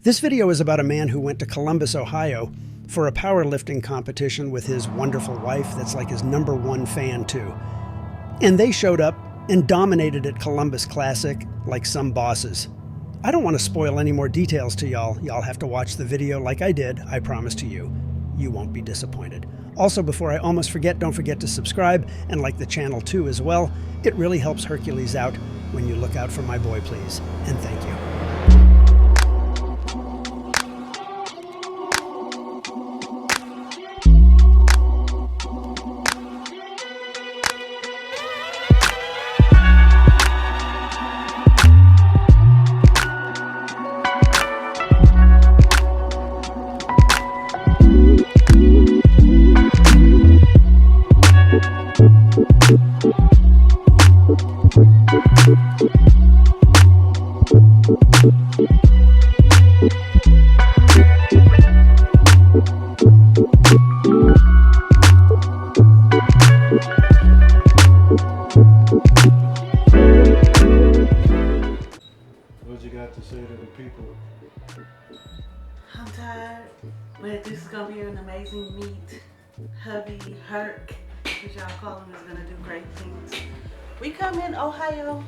This video is about a man who went to Columbus, Ohio for a powerlifting competition with his wonderful wife that's like his #1 fan too. And they showed up and dominated at Columbus Classic like some bosses. I don't want to spoil any more details to y'all. Y'all have to watch the video like I did, I promise to you. You won't be disappointed. Also, before I almost forget, don't forget to subscribe and like the channel too as well. It really helps Hercules out when you look out for my boy, please. And thank you. What you got to say to the people? I'm tired, but this is gonna be an amazing meet. Hubby Herc, as y'all call him, is gonna do great things. We come in Ohio.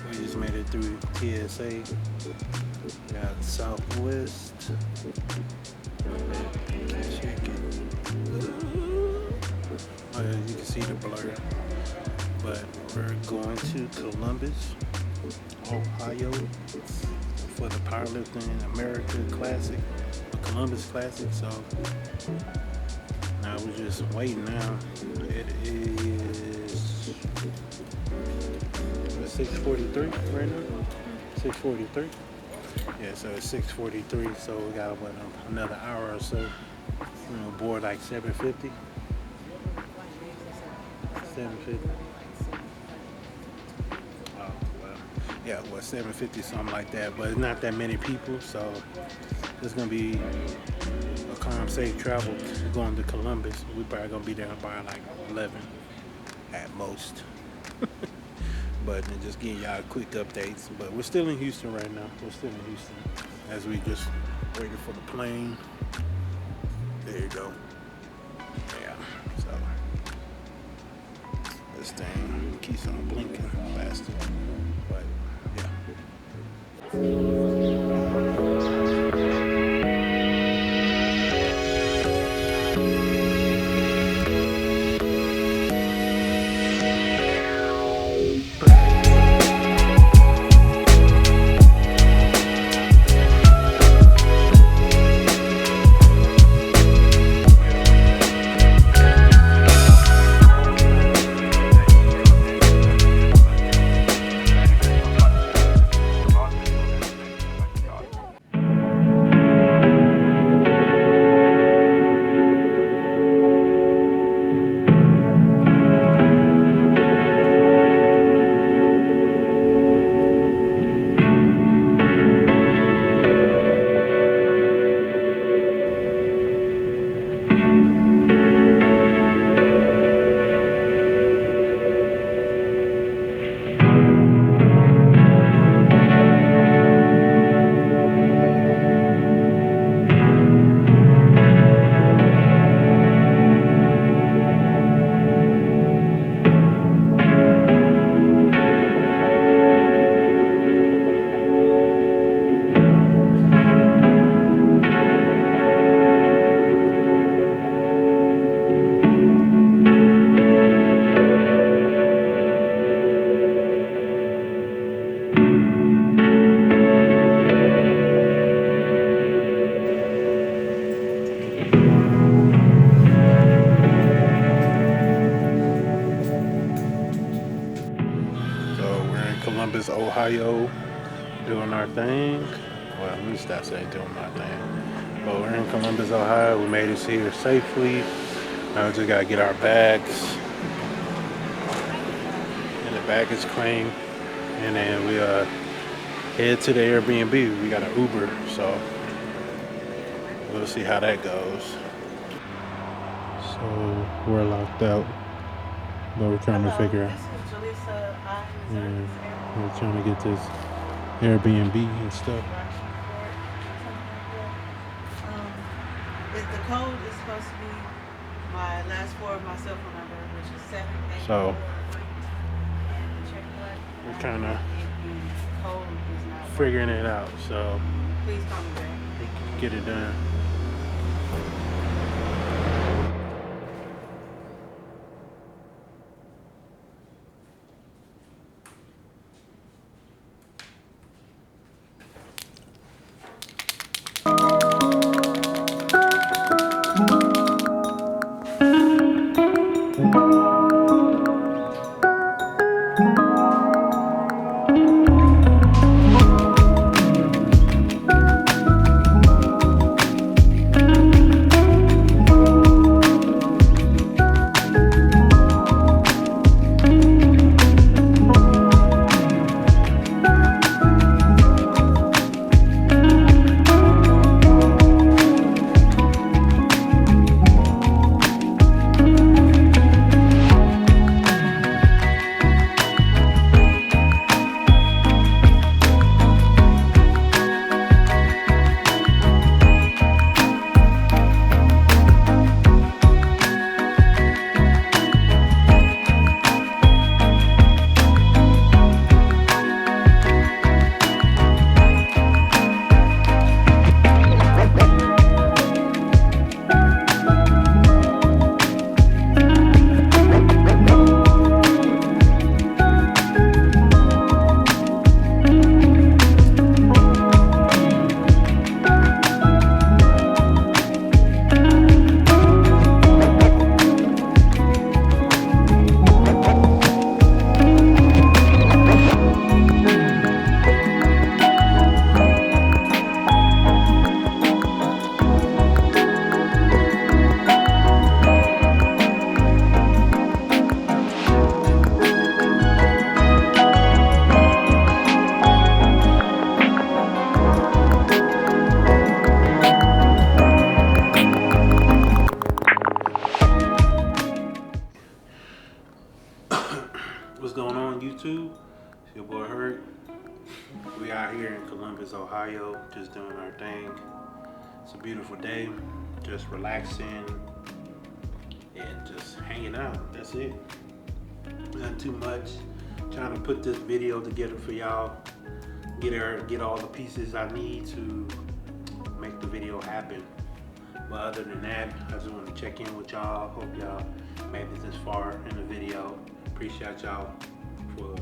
We just made it through TSA. Got Southwest. Check it. You can see the blur. But we're going to Columbus, Ohio for the Powerlifting America Classic, the Columbus Classic. So now we're just waiting now. It is 6:43 right now. 6:43. Yeah, so it's 6:43. So we got another hour or so. We're board like 7:50. 7:50. Oh well, yeah, 7:50, something like that. But it's not that many people, so it's gonna be a calm, safe travel going to Columbus. We probably gonna be there by like 11 at most. But just giving y'all quick updates. But we're still in Houston right now. We're still in Houston as we just waiting for the plane. There you go. Yeah. So this thing keeps on blinking faster. But Columbus, Ohio, doing our thing. Well, let me stop saying doing my thing. But we're in Columbus, Ohio. We made it here safely. Now we just gotta get our bags and the baggage claim, and then we head to the Airbnb. We got an Uber, so we'll see how that goes. So we're locked out, but we're trying to figure out. Yeah, we're trying to get this Airbnb and stuff. The code is supposed to be my last four of my cell phone number, which is 788. So we're kind of figuring it out. So please call me back. Get it done. What's going on, YouTube? It's your boy Herc. We out here in Columbus, Ohio, just doing our thing. It's a beautiful day, just relaxing and just hanging out. That's it. Not too much. Trying to put this video together for y'all. Get all the pieces I need to make the video happen. But other than that, I just want to check in with y'all. Hope y'all made it this far in the video. Appreciate y'all for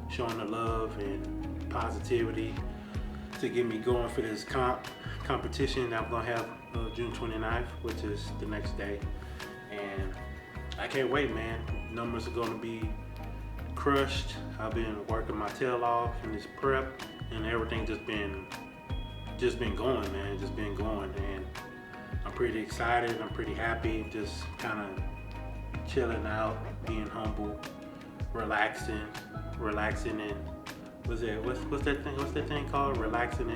showing the love and positivity to get me going for this competition that I'm gonna have June 29th, which is the next day. And I can't wait, man. Numbers are gonna be crushed. I've been working my tail off in this prep, and everything just been going, man. Just been going, and I'm pretty excited. I'm pretty happy. Just kind of chilling out, being humble, relaxing, and what's that thing called? Maxing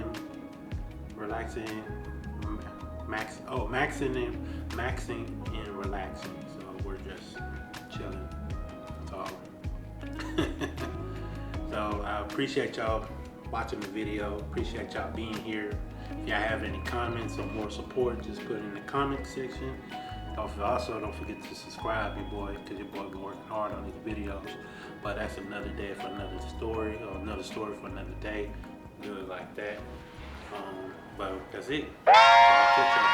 and relaxing. So we're just chilling. That's all. So I appreciate y'all watching the video. Appreciate y'all being here. If y'all have any comments or more support, just put it in the comment section. Also, don't forget to subscribe, your boy, because your boy been working hard on these videos. But that's another day for another story, or another story for another day. Do it like that. But that's it. I'll catch y'all.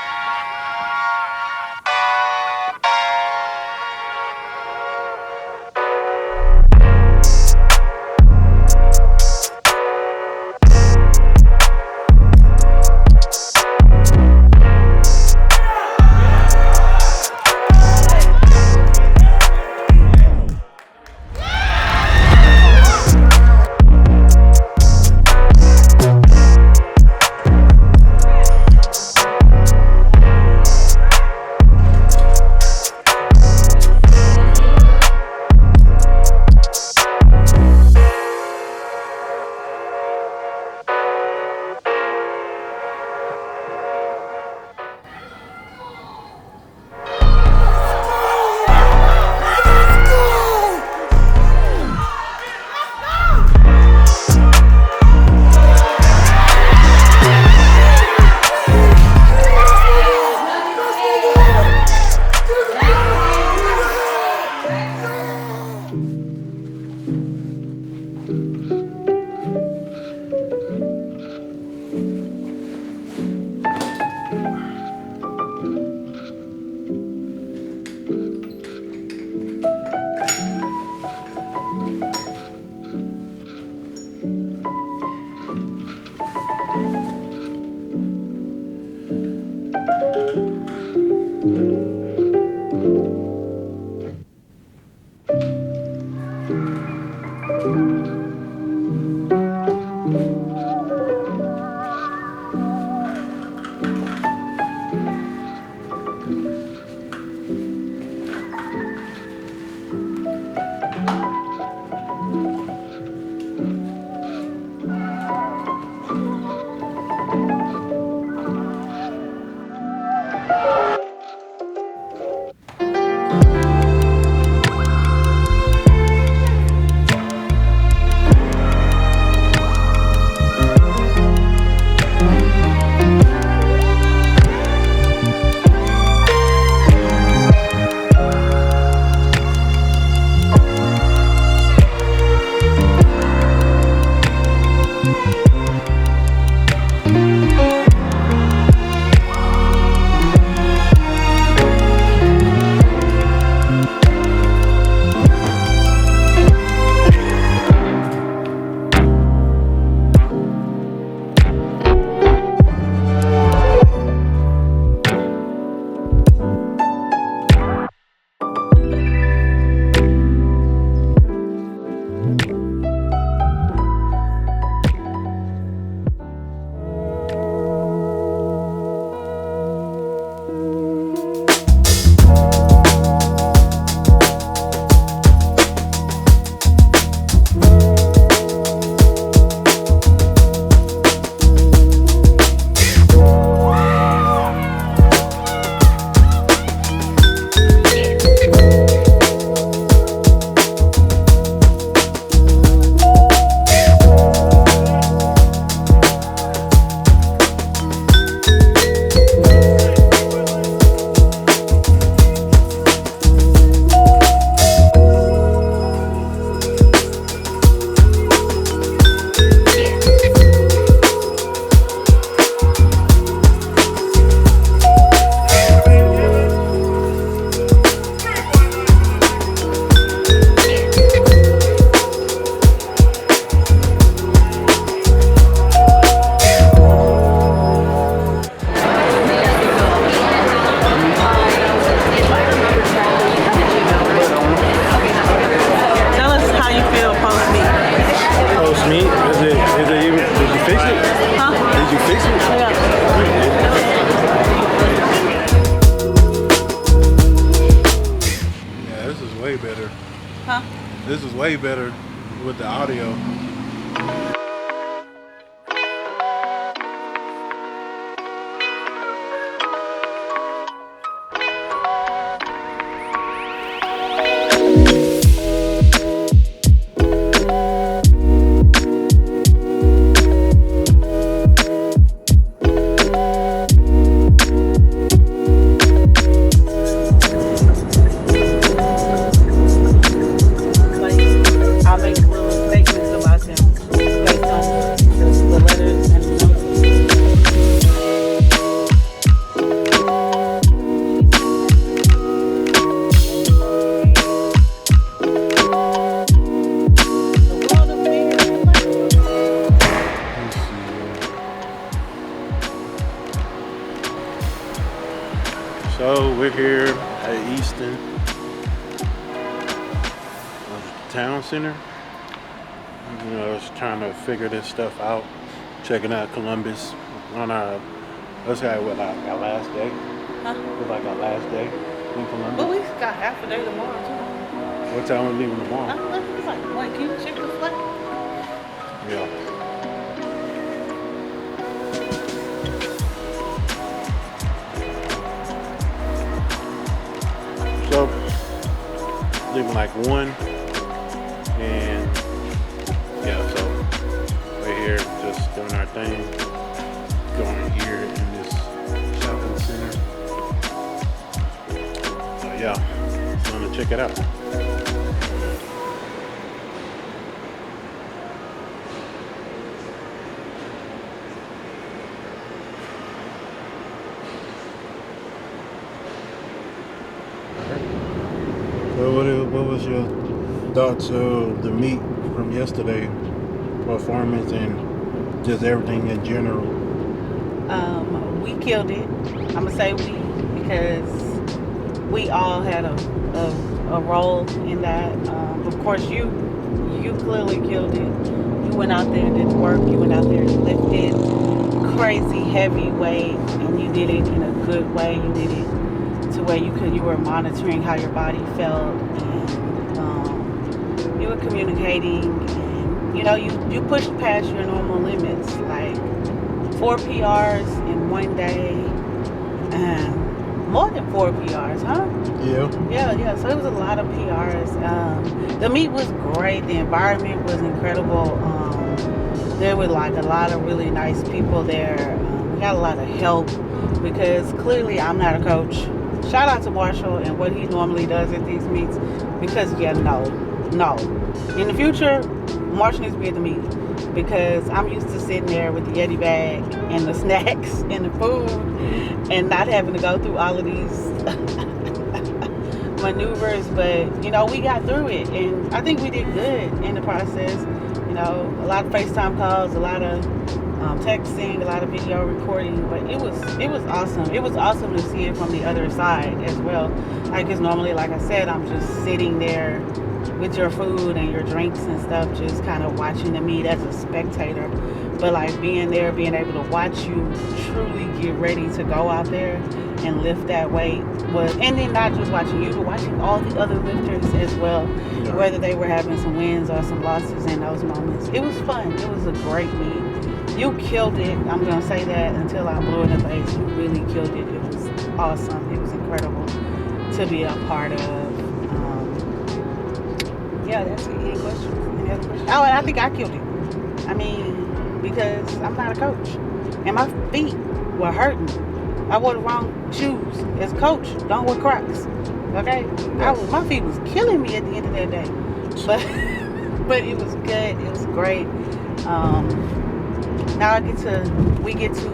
This is way better with the audio. So we're here at Easton Town Center. You know, just trying to figure this stuff out, checking out Columbus on our, let's say what, like our last day? Huh? It's like our last day in Columbus. But we got half a day tomorrow too. What time we leaving tomorrow? I don't know. It's like, wait, can you check the flight? Yeah. So, leaving like 1, and yeah, so we're here just doing our thing, going here in this shopping center. So yeah, just gonna check it out. So what was your thoughts of the meet from yesterday, performance and just everything in general? We killed it. I'm gonna say we, because we all had a role in that. Of course, you You clearly killed it. You went out there and did the work. You went out there and lifted crazy heavy weight, and you did it in a good way. You did it to where you were monitoring how your body felt, and you were communicating, and you pushed past your normal limits, like 4 PRs in one day, more than 4 PRs, huh? Yeah. So it was a lot of PRs. The meet was great. The environment was incredible. There were like a lot of really nice people there. We got a lot of help because clearly I'm not a coach. Shout out to Marshall and what he normally does at these meets, because no. In the future, Marshall needs to be at the meet, because I'm used to sitting there with the Yeti bag and the snacks and the food and not having to go through all of these maneuvers. But we got through it, and I think we did good in the process. A lot of FaceTime calls, a lot of texting, a lot of video recording, but it was awesome. It was awesome to see it from the other side as well. Because normally, like I said, I'm just sitting there with your food and your drinks and stuff, just kind of watching the meet as a spectator. But like being there, being able to watch you truly get ready to go out there and lift that weight and then not just watching you, but watching all the other lifters as well, whether they were having some wins or some losses in those moments. It was fun. It was a great meet. You killed it. I'm going to say that until I blew in the face. You really killed it. It was awesome. It was incredible to be a part of. That's it. Any other questions? Oh, and I think I killed it. I mean, because I'm not a coach. And my feet were hurting. I wore the wrong shoes. As a coach, don't wear Crocs. Okay? My feet was killing me at the end of that day. But it was good. It was great. Now we get to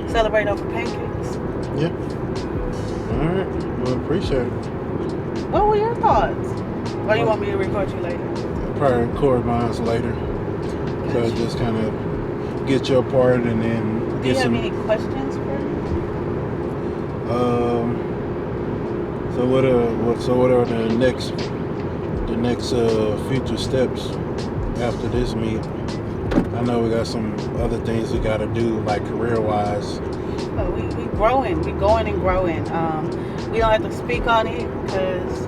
celebrate over pancakes. Yeah. All right. Well, appreciate it. What were your thoughts? Or you want me to record you later? I'll probably record mine later. So just kind of get your part and then Do you have any questions for me? So what are the next future steps after this meet? I know we got some other things we got to do, like career-wise. But we growing. We going and growing. We don't have to speak on it because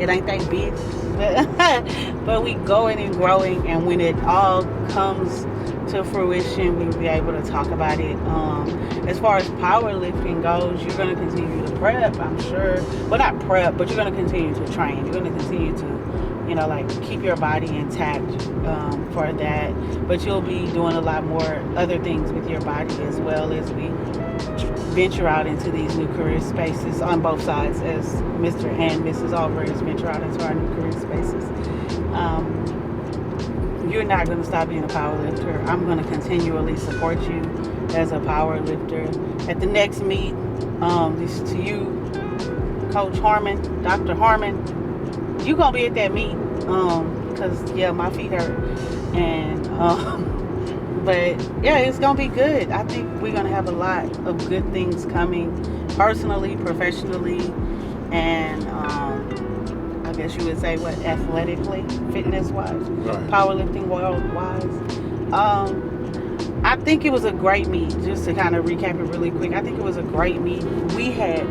it ain't that big. But we going and growing, and when it all comes to fruition, we'll be able to talk about it. As far as powerlifting goes, you're going to continue to prep, I'm sure. Well, not prep, but you're going to continue to train. You're going to continue to keep your body intact for that. But you'll be doing a lot more other things with your body as well as we venture out into these new career spaces on both sides, as Mr. and Mrs. Alvarez venture out into our new career spaces. You're not going to stop being a power lifter. I'm going to continually support you as a power lifter. At the next meet, this is to you, Coach Harmon, Dr. Harmon. You're going to be at that meet because, my feet hurt. And, but, it's going to be good. I think we're going to have a lot of good things coming personally, professionally, and I guess you would say athletically, fitness-wise, right. Powerlifting world-wise. I think it was a great meet. Just to kind of recap it really quick, I think it was a great meet. We had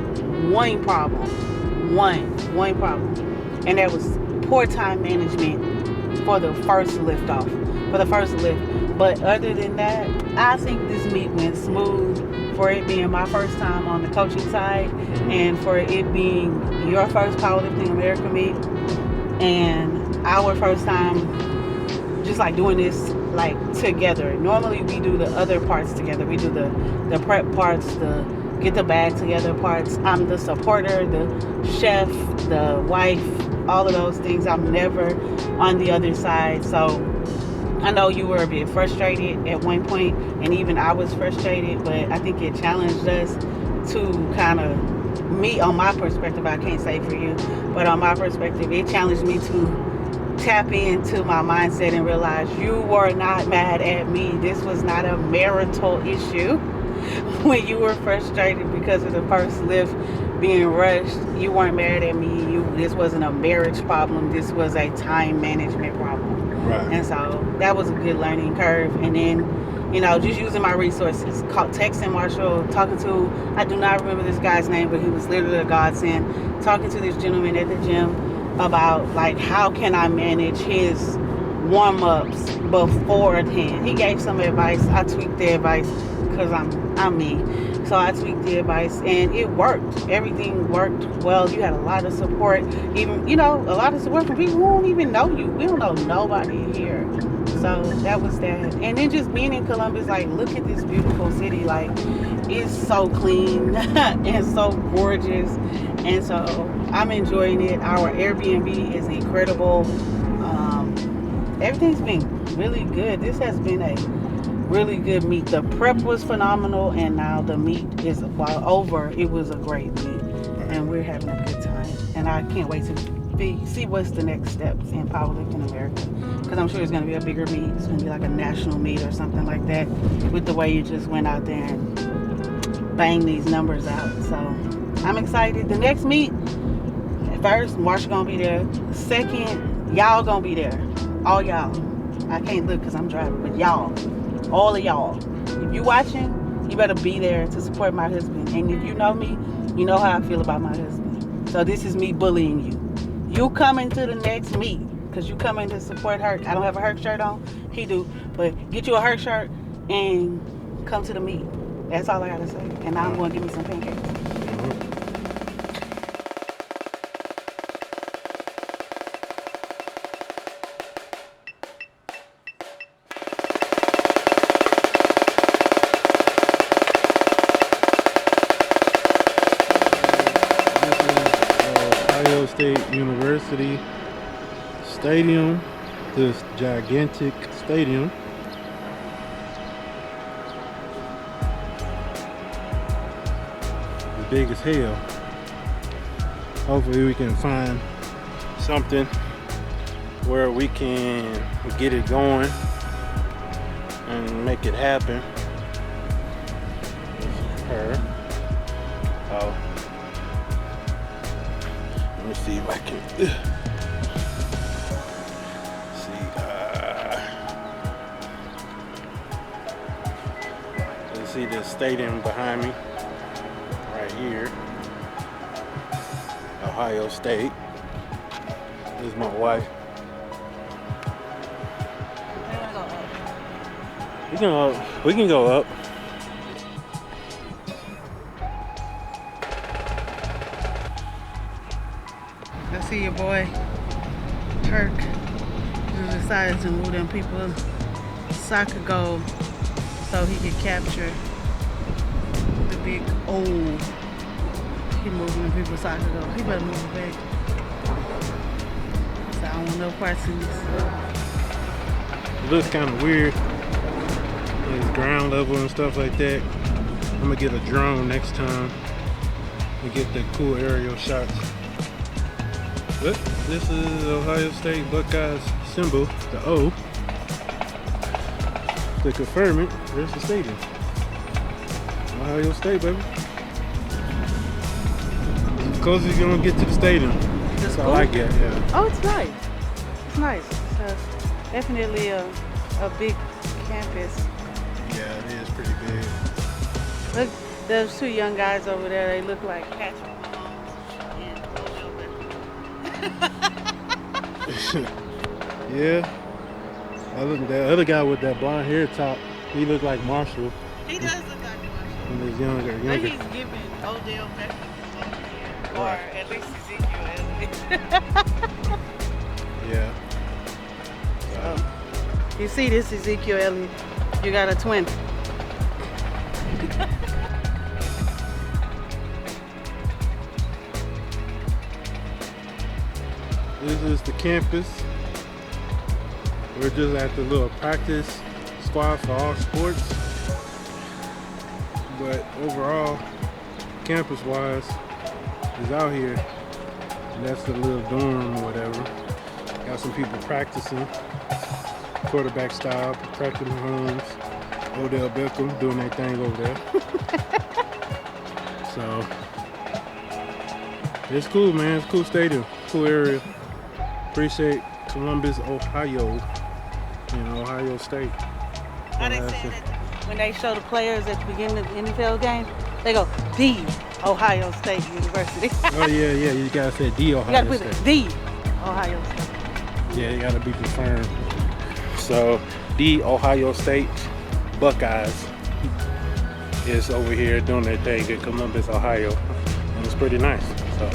one problem, and that was poor time management for the first lift. But other than that, I think this meet went smooth for it being my first time on the coaching side and for it being your first Powerlifting America meet and our first time just like doing this like together. Normally we do the other parts together. We do the prep parts, the get the bag together parts. I'm the supporter, the chef, the wife, all of those things. I'm never on the other side. So I know you were a bit frustrated at one point, and even I was frustrated, but I think it challenged us to kind of, me on my perspective, I can't say for you, but on my perspective, it challenged me to tap into my mindset and realize you were not mad at me. This was not a marital issue. When you were frustrated because of the first lift being rushed, you weren't mad at me. This wasn't a marriage problem. This was a time management problem. Right. And so that was a good learning curve. And then, you know, just using my resources, texting Marshall, talking to, I do not remember this guy's name, but he was literally a godsend, talking to this gentleman at the gym about, like, how can I manage his warm-ups beforehand. He gave some advice. I tweaked the advice because I'm me. So I tweaked the advice and it worked. Everything worked well. You had a lot of support. Even, you know, a lot of support from people who don't even know you. We don't know nobody here. So that was that. And then just being in Columbus, like, look at this beautiful city. Like, it's so clean and so gorgeous. And so I'm enjoying it. Our Airbnb is incredible. Everything's been really good. This has been a really good meet. The prep was phenomenal, and now the meet is, while over, it was a great meet, and we're having a good time. And I can't wait to see what's the next steps in Powerlifting America, because I'm sure it's going to be a bigger meet. It's going to be like a national meet or something like that, with the way you just went out there and bang these numbers out. So I'm excited. The next meet, first, Marshall gonna be there. Second, y'all gonna be there. All y'all. I can't look because I'm driving, but y'all, all of y'all, if you watching, you better be there to support my husband. And if you know me, you know how I feel about my husband. So this is me bullying you. You coming to the next meet because you coming to support Herc. I don't have a Herc shirt on. He do. But get you a Herc shirt and come to the meet. That's all I gotta say. And now I'm going to give me some pancakes. State University Stadium, this gigantic stadium. It's big as hell. Hopefully we can find something where we can get it going and make it happen. This is her. Oh. Let me see if I can see. Let's see the stadium behind me, right here. Ohio State. This is my wife. We can go up. I see your boy, Herc, who decided to move them people soccer goal so he could capture the big O. He moving them people soccer goal. He better move it back. So I don't want no parts in this. It looks kind of weird. It's ground level and stuff like that. I'm gonna get a drone next time and get the cool aerial shots. But this is Ohio State Buckeyes symbol, the O. To confirm it, there's the stadium. Ohio State, baby. As close as you're gonna get to the stadium. That's all I get, yeah. Oh, it's nice. It's nice. It's definitely a big campus. Yeah, it is pretty big. Look, those two young guys over there, they look like Patrick Mahomes and Yeah. The other guy with that blonde hair top, he looked like Marshall. He does look like Marshall. And he's younger. But he's giving Odell Beckham, or at least Ezekiel. Yeah. You see this Ezekiel Elliott, you got a twin. This is the campus. We're just at the little practice squad for all sports. But overall, campus-wise, is out here. And that's the little dorm or whatever. Got some people practicing. Quarterback style, Patrick Mahomes, Odell Beckham doing their thing over there. So, it's cool, man. It's a cool stadium, cool area. Appreciate Columbus, Ohio. Ohio State. How they say that when they show the players at the beginning of the NFL game, they go, the Ohio State University. Oh, yeah, you gotta say the You Ohio gotta put State. the Ohio State. Yeah, you gotta be confirmed. So, the Ohio State Buckeyes is over here doing their thing in Columbus, Ohio. And it's pretty nice. So.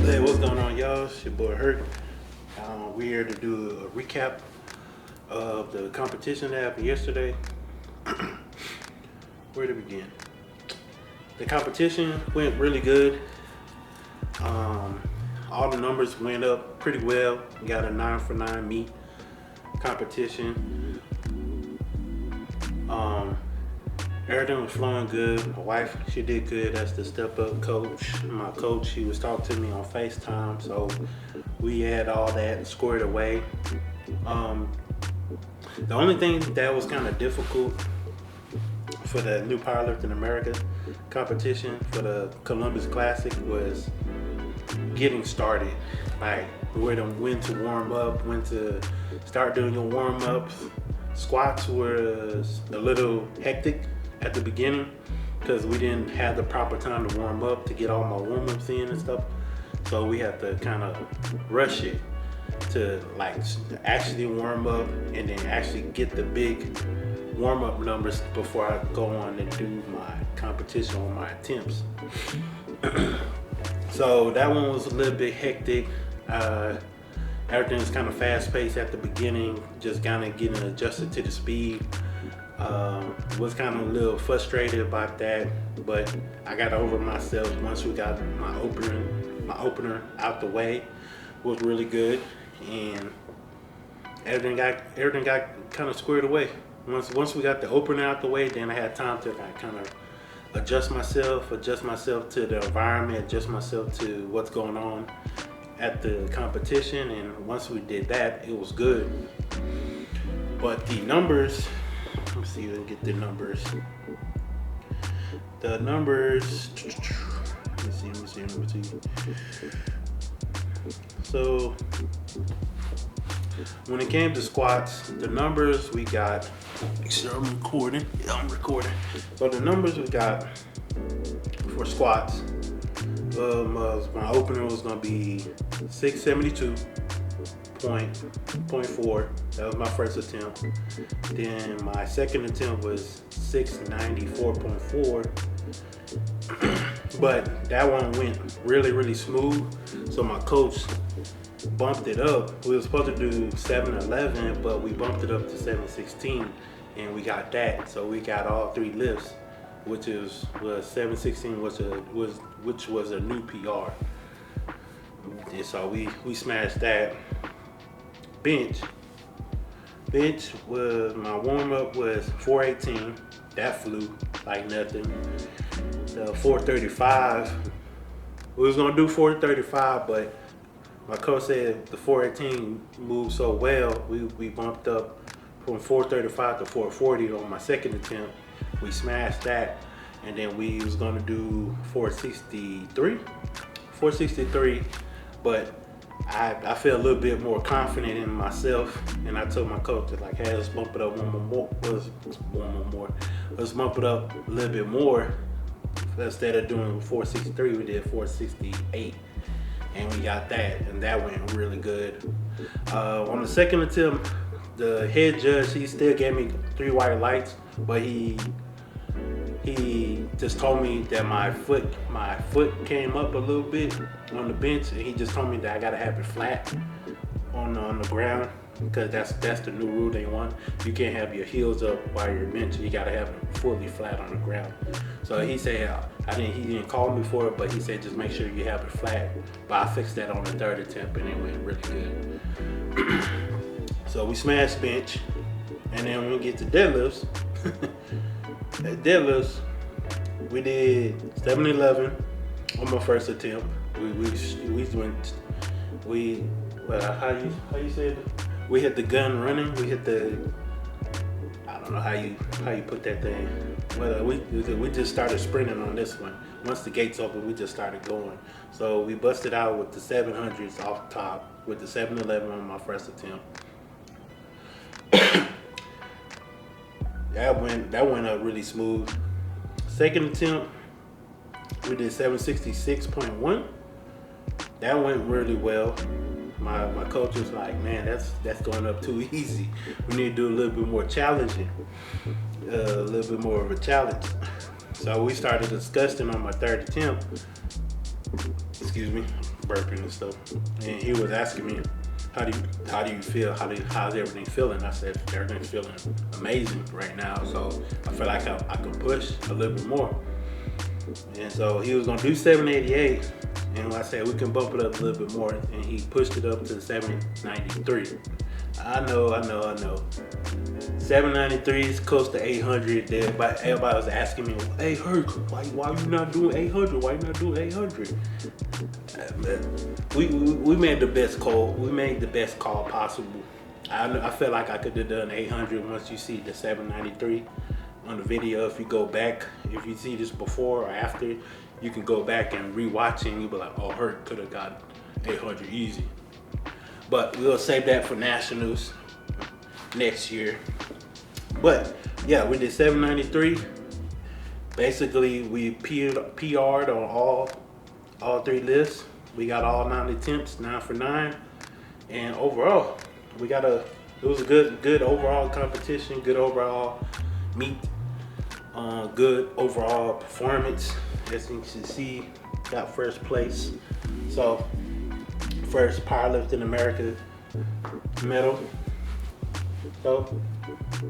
Hey, what's going on, y'all? It's your boy Herc. We're here to do a recap of the competition that happened yesterday. Where to begin? The competition went really good. All the numbers went up pretty well. We got a 9 for 9 meet competition. Everything was flowing good. My wife, she did good. That's the step up coach. My coach, he was talking to me on FaceTime, so we had all that squared away. The only thing that was kind of difficult for the new Powerlifting America competition for the Columbus Classic was getting started. Like when to warm up, when to start doing your warm ups. Squats was a little hectic at the beginning because we didn't have the proper time to warm up to get all my warm ups in and stuff. So we had to kind of rush it to like actually warm up and then actually get the big warm up numbers before I go on and do my competition or my attempts. So that one was a little bit hectic. Everything was kind of fast paced at the beginning, just kind of getting adjusted to the speed. Was kind of a little frustrated about that, but I got over myself once we got my opener out the way. Was really good, and everything got kind of squared away. Once we got the opener out the way, then I had time to kind of adjust myself to the environment, adjust myself to what's going on at the competition. And once we did that, it was good. But the numbers, let me see if I can get the numbers. The numbers, let me see. So When it came to squats, the numbers we got, make sure I'm recording. Yeah, I'm recording. So the numbers we got for squats, my opener was gonna be 672.4. That was my first attempt. Then my second attempt was 694.4. But that one went really, really smooth. So my coach bumped it up. We were supposed to do 711, but we bumped it up to 716, and we got that. So we got all 3 lifts, was 716 which was a new PR. And so we smashed that. Bench was, my warm up was 418. That flew like nothing. The 435, we was gonna do 435, but my coach said the 418 moved so well, we bumped up from 435 to 440 on my second attempt. We smashed that, and then we was gonna do 463, but I feel a little bit more confident in myself, and I told my coach that, like, hey, let's bump it up let's bump it up a little bit more. Instead of doing 463, we did 468, and we got that, and that went really good. On the second attempt, the head judge, he still gave me 3 white lights, but he just told me that my foot came up a little bit on the bench, and he just told me that I gotta have it flat on the ground, because that's the new rule they want. You can't have your heels up while you're benching. You gotta have it fully flat on the ground. So he said, he didn't call me for it, but he said just make sure you have it flat. But I fixed that on the third attempt, and it went really good. So we smashed bench, and then when we get to deadlifts, at deadlifts, we did 711 on my first attempt. How you say it? We hit the gun running. We hit the, I don't know how you put that thing. Well, we just started sprinting on this one. Once the gates open, we just started going. So we busted out with the 700s off the top, with the 711 on my first attempt. That went up really smooth. Second attempt, we did 766.1. That went really well. My coach was like, man, that's going up too easy. We need to do a little bit more challenging, a little bit more of a challenge. So we started discussing on my third attempt. Excuse me, burping and stuff. And he was asking me, how do you feel? How's everything feeling? I said, everything's feeling amazing right now. So I feel like I could push a little bit more. And so he was gonna do 788, and I said we can bump it up a little bit more, and he pushed it up to 793. I know. 793 is close to 800 there, but everybody was asking me, hey, Herc, why you not doing 800? Why you not doing 800? We made the best call. We made the best call possible. I felt like I could have done 800 once you see the 793 on the video. If you go back, if you see this before or after, you can go back and rewatch it, and you'll be like, oh, Herc could have got 800 easy. But we'll save that for nationals next year. But yeah, we did 793. Basically, we PR'd on all 3 lifts. We got all 9 attempts, 9 for 9. And overall, it was a good overall competition, good overall meet, good overall performance. As you can see, got first place. So, first Powerlifting America medal. So,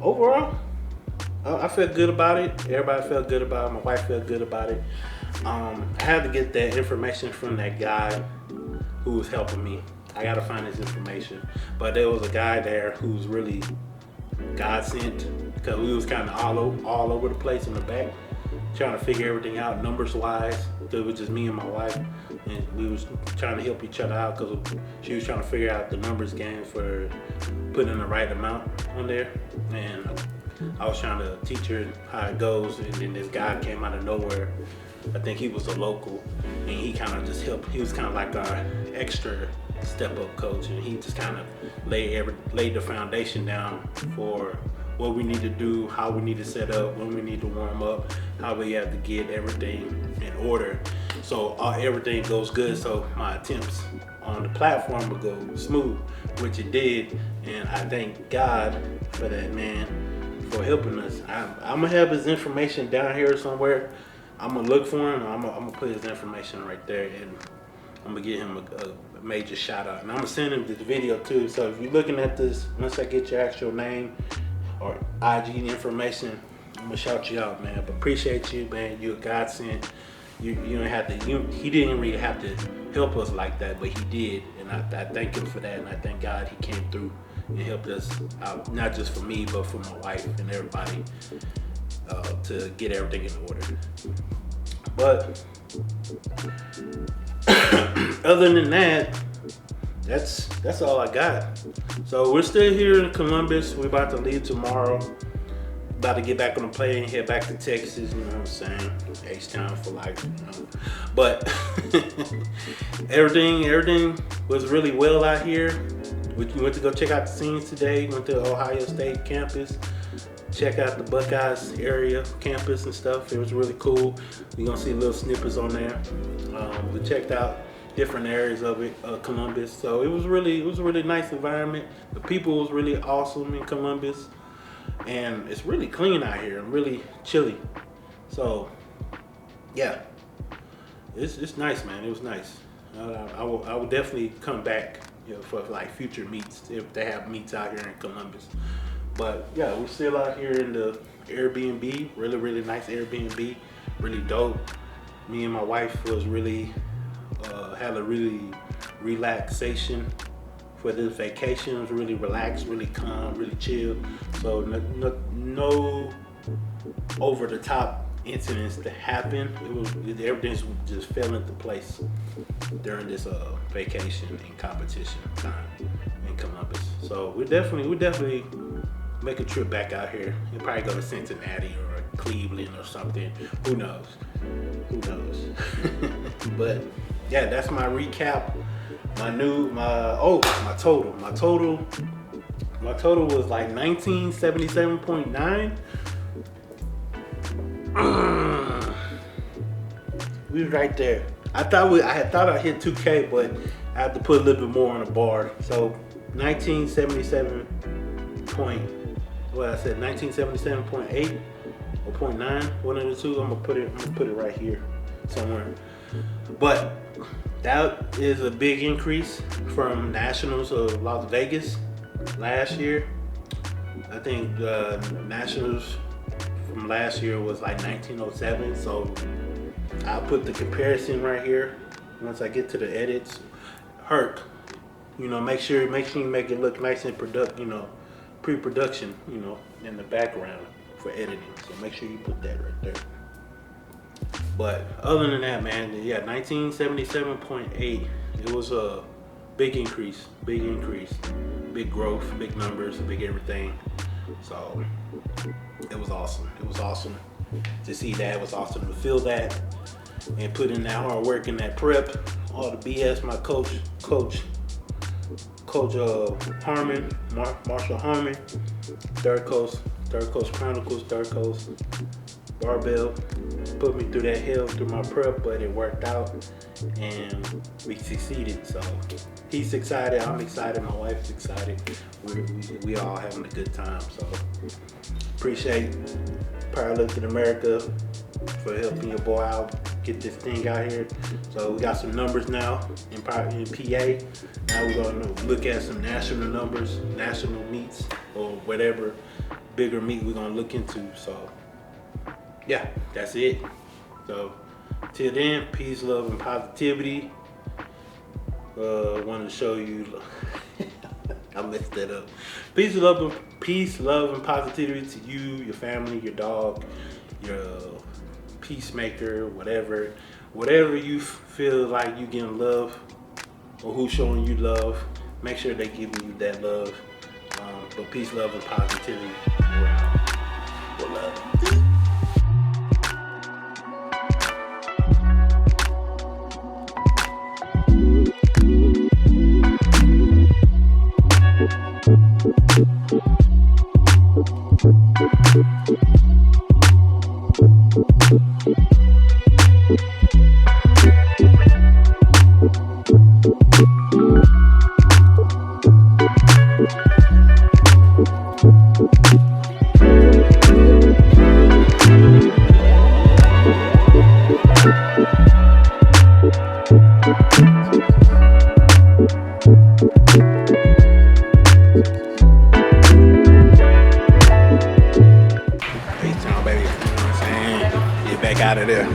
overall, I feel good about it. Everybody felt good about it. My wife felt good about it. I had to get that information from that guy who was helping me. I gotta find his information. But there was a guy there who's really God sent, because we was kind of all over the place in the back, trying to figure everything out numbers wise. It was just me and my wife, and we was trying to help each other out, because she was trying to figure out the numbers game for putting the right amount on there. And I was trying to teach her how it goes, and then this guy came out of nowhere. I think he was a local, and he kind of just helped. He was kind of like our extra step-up coach, and he just kind of laid the foundation down for what we need to do, how we need to set up, when we need to warm up, how we have to get everything in order, so everything goes good. So my attempts on the platform would go smooth, which it did, and I thank God for that, man, for helping us. I'm gonna have his information down here somewhere. I'm gonna look for him. I'm gonna put his information right there, and I'm gonna give him a major shout out. And I'm gonna send him this video too. So if you're looking at this, once I get your actual name or IG information, I'm gonna shout you out, man. But appreciate you, man. You're a godsend. You don't have to. He didn't really have to help us like that, but he did, and I thank him for that, and I thank God he came through and helped us out, not just for me, but for my wife and everybody, to get everything in order. But other than that, that's all I got. So we're still here in Columbus. We're about to leave tomorrow. About to get back on the plane and head back to Texas, you know what I'm saying? H-Town for life, you know. But everything was really well out here. We went to go check out the scenes today. Went to Ohio State campus. Check out the Buckeyes area campus and stuff. It was really cool. You're gonna see little snippets on there. We checked out different areas of it, Columbus. So it was a really nice environment. The people was really awesome in Columbus. And it's really clean out here and really chilly. So yeah, it's nice, man. It was nice. I will definitely come back, you know, for like future meets if they have meets out here in Columbus. But yeah, we're still out here in the Airbnb. Really nice Airbnb. Really dope. Me and my wife was really had a really relaxation for this vacation. It was really relaxed, really calm, really chill. So no over the top incidents that happened. Everything just fell into place during this vacation and competition time in Columbus. So we definitely make a trip back out here. We'll probably go to Cincinnati or Cleveland or something. Who knows? But yeah, that's my recap. My total was like 1977.9. We was right there. I thought I hit 2K, but I had to put a little bit more on the bar. So 1977.8 or 0.9, one of the two. I'm gonna put it right here somewhere. But that is a big increase from Nationals of Las Vegas last year. I think the Nationals from last year was like 1907. So I'll put the comparison right here once I get to the edits. HERC, you know, make sure you make it look nice and pre-production, you know, in the background for editing. So make sure you put that right there. But other than that, man, yeah, 1977.8. It was a big increase, big growth, big numbers, big everything. So it was awesome. It was awesome to see that. It was awesome to feel that and put in that hard work and that prep. All the BS my coach Harmon, Marshall Harmon, Third Coast Chronicles, Third Coast Barbell, put me through that hell through my prep, but it worked out and we succeeded. So he's excited, I'm excited, my wife's excited. We all having a good time. So appreciate Powerlifting America for helping your boy out get this thing out here. So we got some numbers now in PA. Now we're gonna look at some national numbers, national meets, or whatever bigger meet we're gonna look into. So yeah, that's it. So till then, peace, love, and positivity. Wanted to show you. I messed that up. Peace, love, and positivity to you, your family, your dog, your peacemaker, whatever you feel like you getting love, or who's showing you love. Make sure they giving you that love. But peace, love, and positivity. Out of there.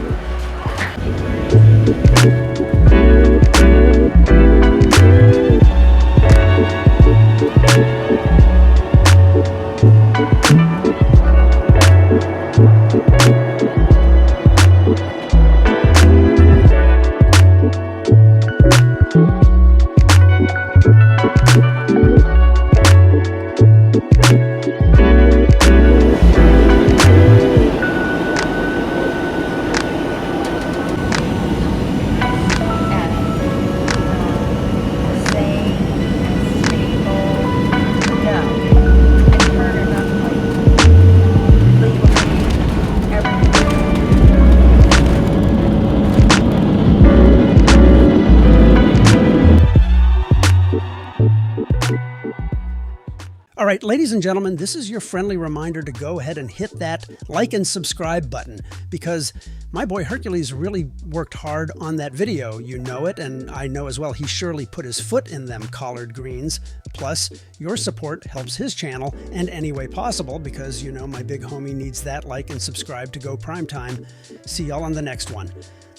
All right, ladies and gentlemen, this is your friendly reminder to go ahead and hit that like and subscribe button, because my boy Hercules really worked hard on that video. You know it, and I know as well he surely put his foot in them collard greens. Plus, your support helps his channel and any way possible, because you know my big homie needs that like and subscribe to go prime time. See y'all on the next one.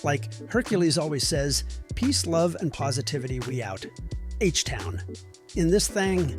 Like Hercules always says, peace, love, and positivity, we out. H-Town. In this thing,